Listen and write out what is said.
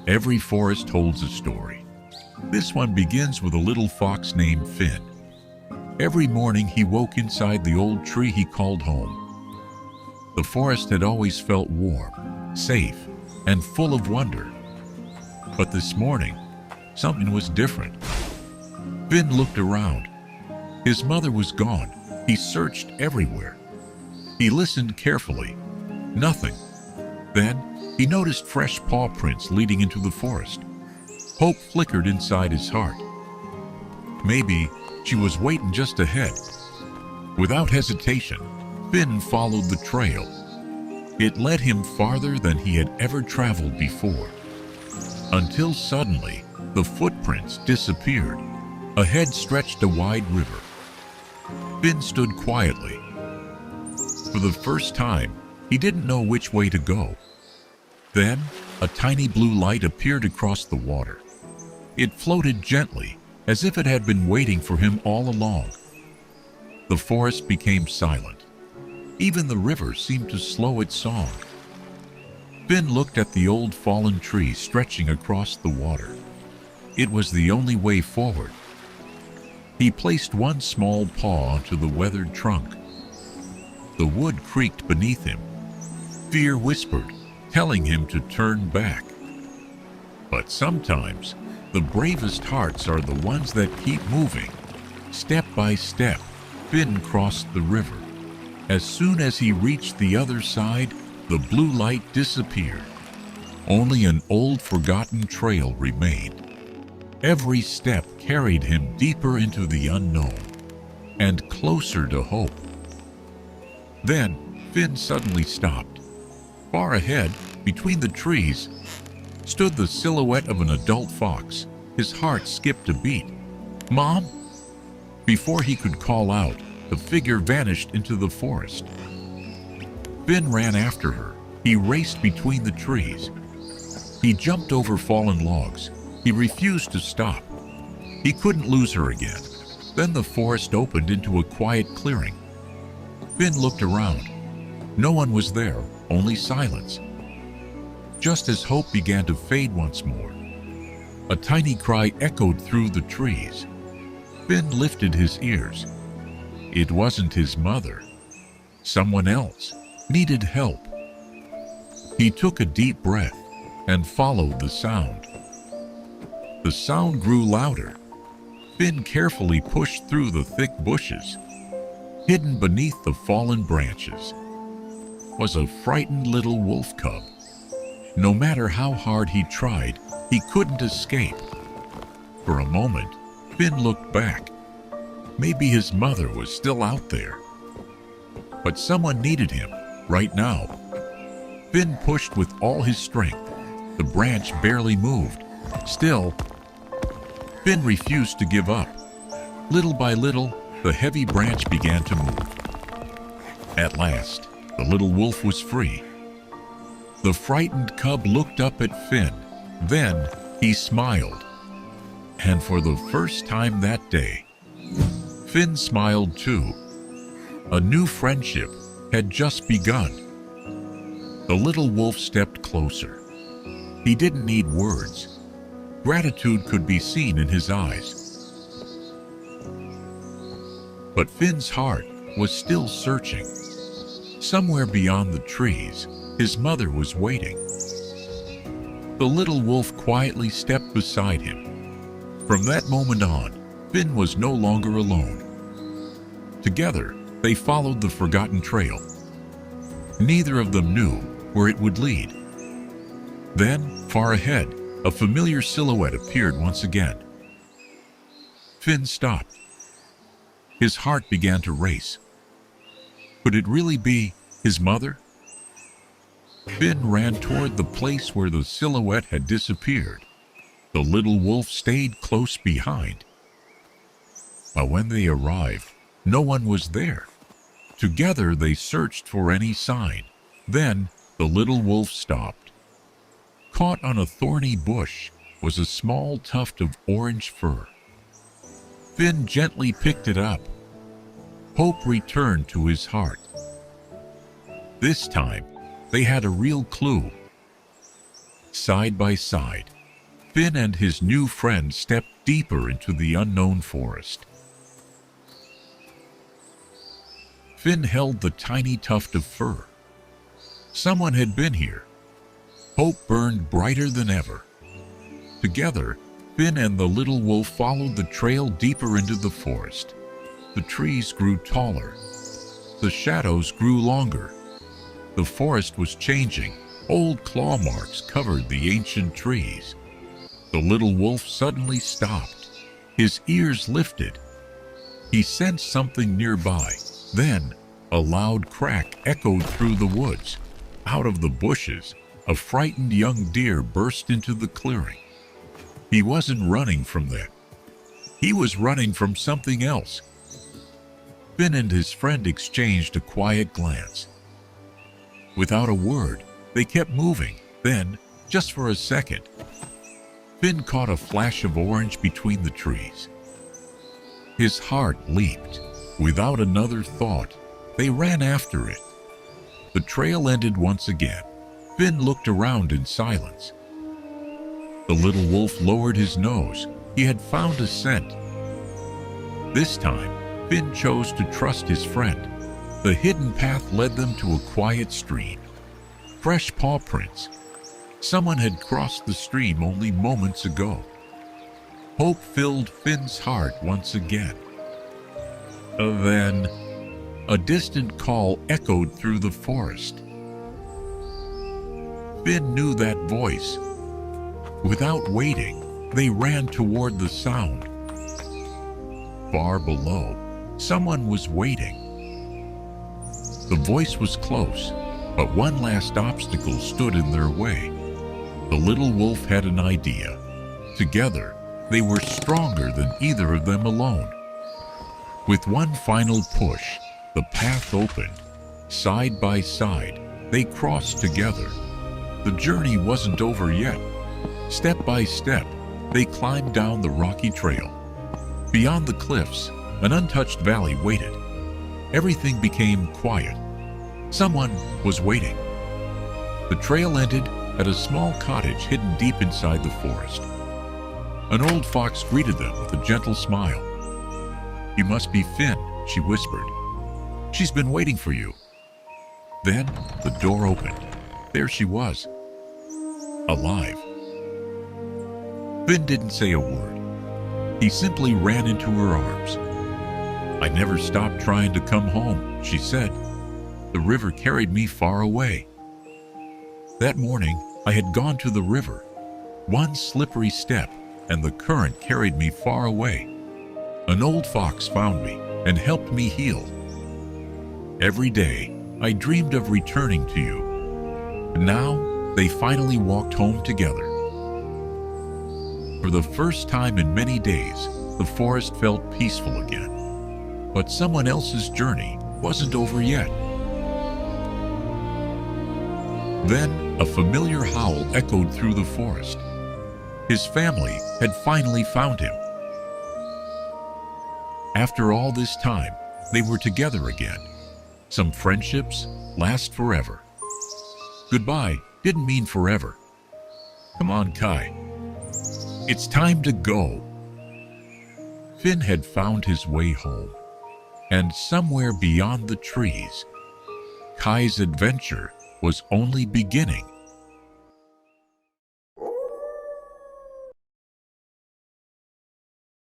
Every forest holds a story. This one begins with a little fox named Finn. Every morning he woke inside the old tree he called home. The forest had always felt warm, safe, and full of wonder. But this morning, something was different. Finn looked around. His mother was gone. He searched everywhere. He listened carefully. Nothing. Then, he noticed fresh paw prints leading into the forest. Hope flickered inside his heart. Maybe she was waiting just ahead. Without hesitation, Finn followed the trail. It led him farther than he had ever traveled before. Until suddenly, the footprints disappeared. Ahead stretched a wide river. Finn stood quietly. For the first time, he didn't know which way to go. Then, a tiny blue light appeared across the water. It floated gently, as if it had been waiting for him all along. The forest became silent. Even the river seemed to slow its song. Finn looked at the old fallen tree stretching across the water. It was the only way forward. He placed one small paw onto the weathered trunk. The wood creaked beneath him. Fear whispered, telling him to turn back. But sometimes, the bravest hearts are the ones that keep moving. Step by step, Finn crossed the river. As soon as he reached the other side, the blue light disappeared. Only an old forgotten trail remained. Every step carried him deeper into the unknown and closer to hope. Then, Finn suddenly stopped. Far ahead, between the trees, stood the silhouette of an adult fox. His heart skipped a beat. "Mom?" Before he could call out, the figure vanished into the forest. Finn ran after her. He raced between the trees. He jumped over fallen logs. He refused to stop. He couldn't lose her again. Then the forest opened into a quiet clearing. Finn looked around. No one was there, only silence. Just as hope began to fade once more, a tiny cry echoed through the trees. Finn lifted his ears. It wasn't his mother. Someone else needed help. He took a deep breath and followed the sound. The sound grew louder. Finn carefully pushed through the thick bushes. Hidden beneath the fallen branches was a frightened little wolf cub. No matter how hard he tried, he couldn't escape. For a moment, Finn looked back. Maybe his mother was still out there. But someone needed him right now. Finn pushed with all his strength. The branch barely moved. Still, Finn refused to give up. Little by little, the heavy branch began to move. At last, the little wolf was free. The frightened cub looked up at Finn. Then he smiled. And for the first time that day, Finn smiled too. A new friendship had just begun. The little wolf stepped closer. He didn't need words. Gratitude could be seen in his eyes. But Finn's heart was still searching. Somewhere beyond the trees, his mother was waiting. The little wolf quietly stepped beside him. From that moment on, Finn was no longer alone. Together, they followed the forgotten trail. Neither of them knew where it would lead. Then, far ahead, a familiar silhouette appeared once again. Finn stopped. His heart began to race. Could it really be his mother? Finn ran toward the place where the silhouette had disappeared. The little wolf stayed close behind. But when they arrived, no one was there. Together they searched for any sign. Then the little wolf stopped. Caught on a thorny bush was a small tuft of orange fur. Finn gently picked it up. Hope returned to his heart. This time, they had a real clue. Side by side, Finn and his new friend stepped deeper into the unknown forest. Finn held the tiny tuft of fur. Someone had been here. Hope burned brighter than ever. Together, Finn and the little wolf followed the trail deeper into the forest. The trees grew taller. The shadows grew longer. The forest was changing. Old claw marks covered the ancient trees. The little wolf suddenly stopped. His ears lifted. He sensed something nearby. Then, a loud crack echoed through the woods. Out of the bushes, a frightened young deer burst into the clearing. He wasn't running from them. He was running from something else. Finn and his friend exchanged a quiet glance. Without a word, they kept moving. Then, just for a second, Finn caught a flash of orange between the trees. His heart leaped. Without another thought, they ran after it. The trail ended once again. Finn looked around in silence. The little wolf lowered his nose. He had found a scent. This time, Finn chose to trust his friend. The hidden path led them to a quiet stream. Fresh paw prints. Someone had crossed the stream only moments ago. Hope filled Finn's heart once again. Then, a distant call echoed through the forest. Finn knew that voice. Without waiting, they ran toward the sound. Far below, someone was waiting. The voice was close, but one last obstacle stood in their way. The little wolf had an idea. Together, they were stronger than either of them alone. With one final push, the path opened. Side by side, they crossed together. The journey wasn't over yet. Step by step, they climbed down the rocky trail. Beyond the cliffs, an untouched valley waited. Everything became quiet. Someone was waiting. The trail ended at a small cottage hidden deep inside the forest. An old fox greeted them with a gentle smile. "You must be Finn," she whispered. "She's been waiting for you." Then the door opened. There she was, alive. Finn didn't say a word. He simply ran into her arms. "I never stopped trying to come home," she said. "The river carried me far away." That morning, I had gone to the river. One slippery step, and the current carried me far away. An old fox found me and helped me heal. Every day, I dreamed of returning to you. And now, they finally walked home together. For the first time in many days, the forest felt peaceful again. But someone else's journey wasn't over yet. Then, a familiar howl echoed through the forest. His family had finally found him. After all this time, they were together again. Some friendships last forever. Goodbye didn't mean forever. Come on, Kai. It's time to go. Finn had found his way home. And somewhere beyond the trees, Kai's adventure was only beginning.